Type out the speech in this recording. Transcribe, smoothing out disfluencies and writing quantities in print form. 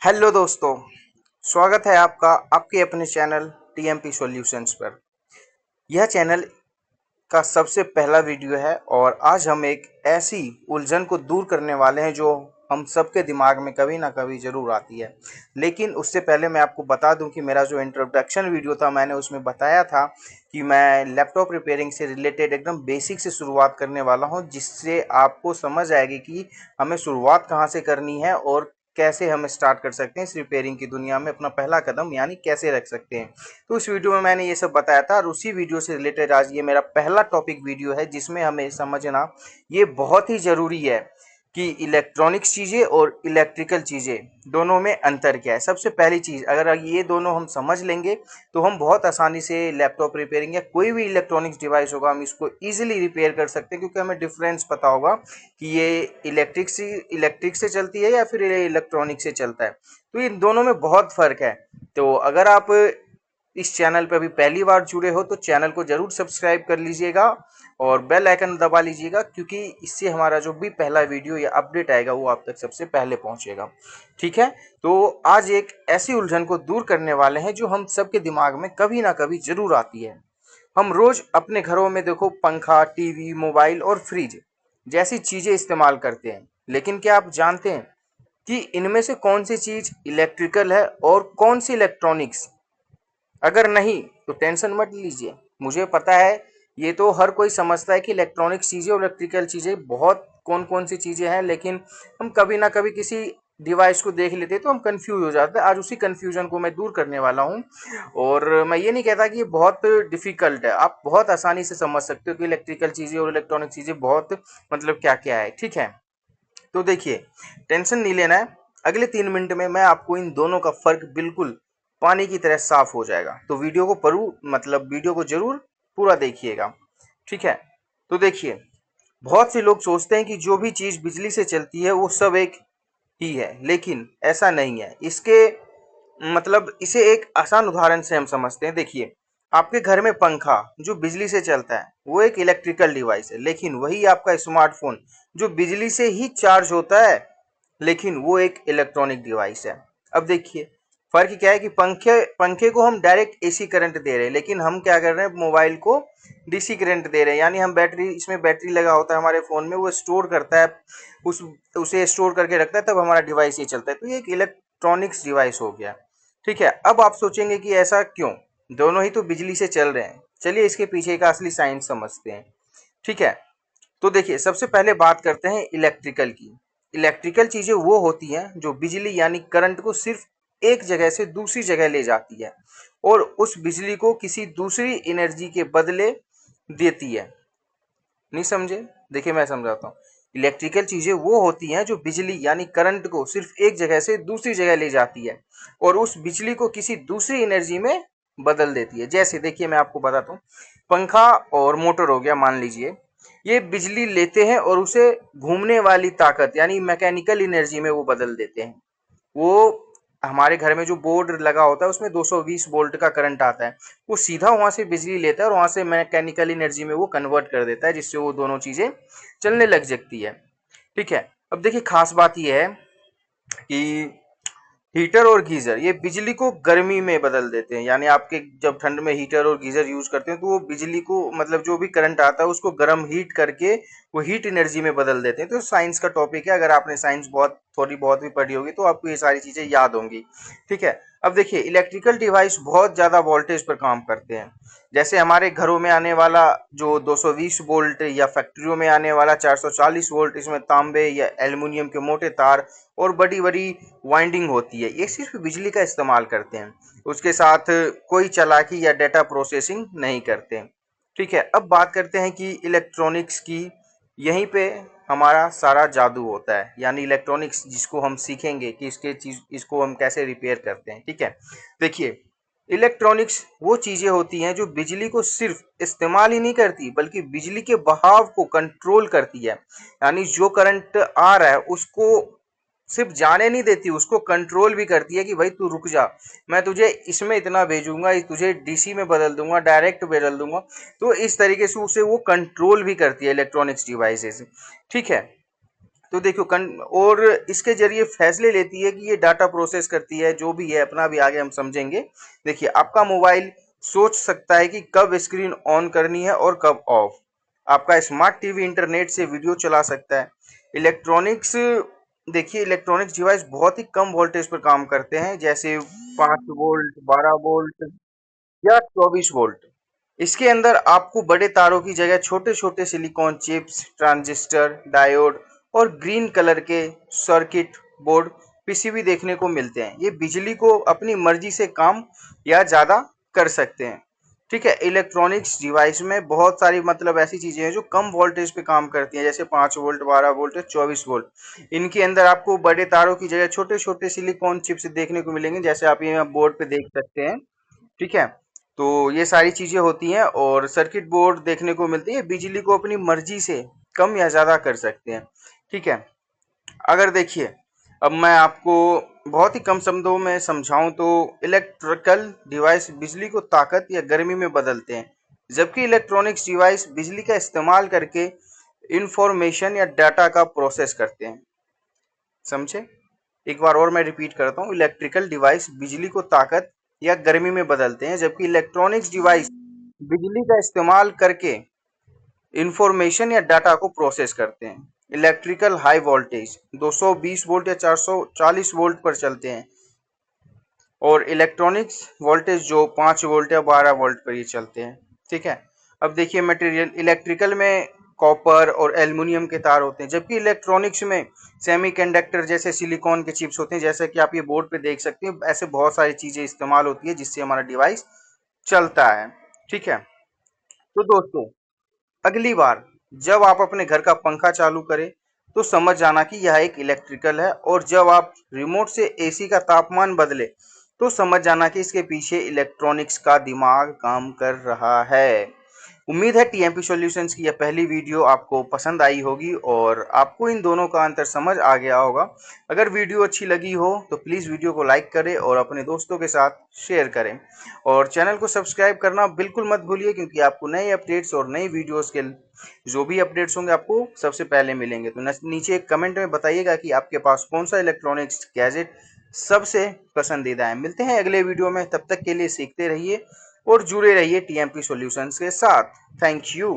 Hello दोस्तों, स्वागत है आपका आपके अपने चैनल टीएमपी सॉल्यूशंस पर। यह चैनल का सबसे पहला वीडियो है और आज हम एक ऐसी उलझन को दूर करने वाले हैं जो हम सबके दिमाग में कभी ना कभी ज़रूर आती है। लेकिन उससे पहले मैं आपको बता दूं कि मेरा जो इंट्रोडक्शन वीडियो था मैंने उसमें बताया था कि मैं लैपटॉप रिपेयरिंग से रिलेटेड एकदम बेसिक से शुरुआत करने वाला हूं, जिससे आपको समझ आएगी कि हमें शुरुआत कहां से करनी है और कैसे हम स्टार्ट कर सकते हैं इस रिपेयरिंग की दुनिया में अपना पहला कदम यानी कैसे रख सकते हैं। तो इस वीडियो में मैंने ये सब बताया था और उसी वीडियो से रिलेटेड आज ये मेरा पहला टॉपिक वीडियो है, जिसमें हमें समझना ये बहुत ही ज़रूरी है कि इलेक्ट्रॉनिक्स चीज़ें और इलेक्ट्रिकल चीज़ें दोनों में अंतर क्या है। सबसे पहली चीज़, अगर ये दोनों हम समझ लेंगे तो हम बहुत आसानी से लैपटॉप रिपेयरिंग या कोई भी इलेक्ट्रॉनिक्स डिवाइस होगा हम इसको ईजिली रिपेयर कर सकते हैं, क्योंकि हमें डिफरेंस पता होगा कि ये इलेक्ट्रिक से चलती है या फिर ये इलेक्ट्रॉनिक से चलता है। तो इन दोनों में बहुत फ़र्क है। तो अगर आप इस चैनल पर अभी पहली बार जुड़े हो तो चैनल को जरूर सब्सक्राइब कर लीजिएगा और बेल आइकन दबा लीजिएगा, क्योंकि इससे हमारा जो भी पहला वीडियो या अपडेट आएगा वो आप तक सबसे पहले पहुंचेगा। ठीक है, तो आज एक ऐसी उलझन को दूर करने वाले हैं जो हम सबके दिमाग में कभी ना कभी जरूर आती है। हम रोज अपने घरों में देखो पंखा, टीवी, मोबाइल और फ्रिज जैसी चीजें इस्तेमाल करते हैं, लेकिन क्या आप जानते हैं कि इनमें से कौन सी चीज इलेक्ट्रिकल है और कौन सी इलेक्ट्रॉनिक्स? अगर नहीं तो टेंशन मत लीजिए, मुझे पता है ये तो हर कोई समझता है कि इलेक्ट्रॉनिक चीज़ें और इलेक्ट्रिकल चीज़ें बहुत कौन कौन सी चीज़ें हैं, लेकिन हम कभी ना कभी किसी डिवाइस को देख लेते हैं तो हम कंफ्यूज हो जाते हैं। आज उसी कंफ्यूजन को मैं दूर करने वाला हूँ और मैं ये नहीं कहता कि ये बहुत डिफिकल्ट है, आप बहुत आसानी से समझ सकते हो कि इलेक्ट्रिकल चीज़ें और इलेक्ट्रॉनिक चीज़ें बहुत मतलब क्या क्या है। ठीक है, तो देखिए, टेंशन नहीं लेना है। अगले 3 मिनट में मैं आपको इन दोनों का फर्क बिल्कुल पानी की तरह साफ हो जाएगा। तो वीडियो को जरूर पूरा देखिएगा। ठीक है, तो देखिए, बहुत से लोग सोचते हैं कि जो भी चीज बिजली से चलती है वो सब एक ही है, लेकिन ऐसा नहीं है। इसे एक आसान उदाहरण से हम समझते हैं। देखिए, आपके घर में पंखा जो बिजली से चलता है वो एक इलेक्ट्रिकल डिवाइस है, लेकिन वही आपका स्मार्टफोन जो बिजली से ही चार्ज होता है, लेकिन वो एक इलेक्ट्रॉनिक डिवाइस है। अब देखिए, फर्क क्या है कि पंखे पंखे को हम डायरेक्ट एसी करंट दे रहे हैं, लेकिन हम क्या कर रहे हैं, मोबाइल को डीसी करंट दे रहे हैं। यानी हम इसमें बैटरी लगा होता है हमारे फोन में, वो स्टोर करता है, उस उसे स्टोर करके रखता है, तब हमारा डिवाइस ये चलता है। तो ये एक इलेक्ट्रॉनिक्स डिवाइस हो गया। ठीक है, अब आप सोचेंगे कि ऐसा क्यों, दोनों ही तो बिजली से चल रहे हैं। चलिए इसके पीछे का असली साइंस समझते हैं। ठीक है, तो देखिए, सबसे पहले बात करते हैं इलेक्ट्रिकल की। इलेक्ट्रिकल चीजें वो होती हैं जो बिजली यानी करंट को सिर्फ एक जगह से दूसरी जगह ले जाती है और उस बिजली को किसी दूसरी एनर्जी के बदले देती है। नहीं समझे? देखिए मैं समझाता हूँ। इलेक्ट्रिकल चीजें वो होती हैं जो बिजली यानी करंट को सिर्फ एक जगह से दूसरी जगह ले जाती है और उस बिजली को किसी दूसरी एनर्जी में बदल देती है। जैसे देखिए मैं आपको बताता हूँ, पंखा और मोटर हो गया, मान लीजिए ये बिजली लेते हैं और उसे घूमने वाली ताकत यानी मैकेनिकल एनर्जी में वो बदल देते हैं। वो हमारे घर में जो बोर्ड लगा होता है उसमें 220 वोल्ट का करंट आता है, वो सीधा वहां से बिजली लेता है और वहां से मैकेनिकल एनर्जी में वो कन्वर्ट कर देता है, जिससे वो दोनों चीजें चलने लग जाती है। ठीक है, अब देखिए खास बात यह है कि हीटर और गीजर ये बिजली को गर्मी में बदल देते हैं। यानी आपके जब ठंड में हीटर और गीजर यूज करते हैं तो वो बिजली को मतलब जो भी करंट आता है उसको गर्म हीट करके वो हीट एनर्जी में बदल देते हैं। तो साइंस का टॉपिक है, अगर आपने साइंस बहुत थोड़ी बहुत भी पढ़ी होगी तो आपको ये सारी चीजें याद होंगी। ठीक है, अब देखिए, इलेक्ट्रिकल डिवाइस बहुत ज्यादा वोल्टेज पर काम करते हैं। जैसे हमारे घरों में आने वाला जो 220 वोल्ट या फैक्ट्रियों में आने वाला 440 वोल्ट, इसमें तांबे या एल्युमिनियम के मोटे तार और बड़ी बड़ी वाइंडिंग होती है, ये सिर्फ बिजली का इस्तेमाल करते हैं, उसके साथ कोई चालाकी या डेटा प्रोसेसिंग नहीं करते। ठीक है, अब बात करते हैं कि इलेक्ट्रॉनिक्स की। यहीं पे हमारा सारा जादू होता है, यानी इलेक्ट्रॉनिक्स जिसको हम सीखेंगे कि इसको हम कैसे रिपेयर करते हैं। ठीक है, देखिए, इलेक्ट्रॉनिक्स वो चीजें होती हैं जो बिजली को सिर्फ इस्तेमाल ही नहीं करती बल्कि बिजली के बहाव को कंट्रोल करती है। यानी जो करंट आ रहा है उसको सिर्फ जाने नहीं देती, उसको कंट्रोल भी करती है कि भाई तू रुक जा, मैं तुझे इसमें इतना भेजूंगा, तुझे डीसी में बदल दूंगा, डायरेक्ट बदल दूंगा। तो इस तरीके से उसे वो कंट्रोल भी करती है इलेक्ट्रॉनिक्स डिवाइसेस। ठीक है, तो देखो और इसके जरिए फैसले लेती है कि ये डाटा प्रोसेस करती है, जो भी है अपना, भी आगे हम समझेंगे। देखिए, आपका मोबाइल सोच सकता है कि कब स्क्रीन ऑन करनी है और कब ऑफ। आपका स्मार्ट टीवी इंटरनेट से वीडियो चला सकता है। इलेक्ट्रॉनिक्स, देखिए इलेक्ट्रॉनिक्स डिवाइस बहुत ही कम वोल्टेज पर काम करते हैं, जैसे 5 वोल्ट, 12 वोल्ट या 24 वोल्ट। इसके अंदर आपको बड़े तारों की जगह छोटे छोटे सिलिकॉन चिप्स, ट्रांजिस्टर, डायोड और ग्रीन कलर के सर्किट बोर्ड पीसीबी देखने को मिलते हैं। ये बिजली को अपनी मर्जी से कम या ज्यादा कर सकते हैं। ठीक है, इलेक्ट्रॉनिक्स डिवाइस में बहुत सारी मतलब ऐसी चीजें हैं जो कम वोल्टेज पे काम करती हैं, जैसे 5 वोल्ट, 12 वोल्ट या 24 वोल्ट। इनके अंदर आपको बड़े तारों की जगह छोटे छोटे सिलिकॉन चिप्स देखने को मिलेंगे, जैसे आप ये बोर्ड पे देख सकते हैं। ठीक है, तो ये सारी चीजें होती हैं और सर्किट बोर्ड देखने को मिलती है, बिजली को अपनी मर्जी से कम या ज्यादा कर सकते हैं। ठीक है, अगर देखिए, अब मैं आपको बहुत ही कम शब्दों में समझाऊं तो इलेक्ट्रिकल डिवाइस बिजली को ताकत या गर्मी में बदलते हैं, जबकि इलेक्ट्रॉनिक्स डिवाइस बिजली का इस्तेमाल करके इंफॉर्मेशन या डाटा का प्रोसेस करते हैं। समझे? एक बार और मैं रिपीट करता हूँ, इलेक्ट्रिकल डिवाइस बिजली को ताकत या गर्मी में बदलते हैं, जबकि इलेक्ट्रॉनिक्स डिवाइस बिजली का इस्तेमाल करके इंफॉर्मेशन या डाटा को प्रोसेस करते हैं। इलेक्ट्रिकल हाई वोल्टेज 220 वोल्ट या 440 वोल्ट पर चलते हैं, और इलेक्ट्रॉनिक्स वोल्टेज जो 5 वोल्ट या 12 वोल्ट पर ही चलते हैं। ठीक है, अब देखिए मटेरियल, इलेक्ट्रिकल में कॉपर और एल्युमिनियम के तार होते हैं, जबकि इलेक्ट्रॉनिक्स में सेमीकंडक्टर जैसे सिलिकॉन के चिप्स होते हैं, जैसे कि आप ये बोर्ड पे देख सकते हैं। ऐसे बहुत सारी चीजें इस्तेमाल होती है जिससे हमारा डिवाइस चलता है। ठीक है, तो दोस्तों, अगली बार जब आप अपने घर का पंखा चालू करें तो समझ जाना कि यह एक इलेक्ट्रिकल है, और जब आप रिमोट से एसी का तापमान बदले तो समझ जाना कि इसके पीछे इलेक्ट्रॉनिक्स का दिमाग काम कर रहा है। उम्मीद है टीएमपी सॉल्यूशंस की यह पहली वीडियो आपको पसंद आई होगी और आपको इन दोनों का अंतर समझ आ गया होगा। अगर वीडियो अच्छी लगी हो तो प्लीज़ वीडियो को लाइक करें और अपने दोस्तों के साथ शेयर करें, और चैनल को सब्सक्राइब करना बिल्कुल मत भूलिए, क्योंकि आपको नए अपडेट्स और नई वीडियोस के जो भी अपडेट्स होंगे आपको सबसे पहले मिलेंगे। तो नीचे कमेंट में बताइएगा कि आपके पास कौन सा इलेक्ट्रॉनिक्स गैजेट सबसे पसंदीदा है। मिलते हैं अगले वीडियो में, तब तक के लिए सीखते रहिए और जुड़े रहिए टीएमपी सॉल्यूशंस के साथ। Thank you.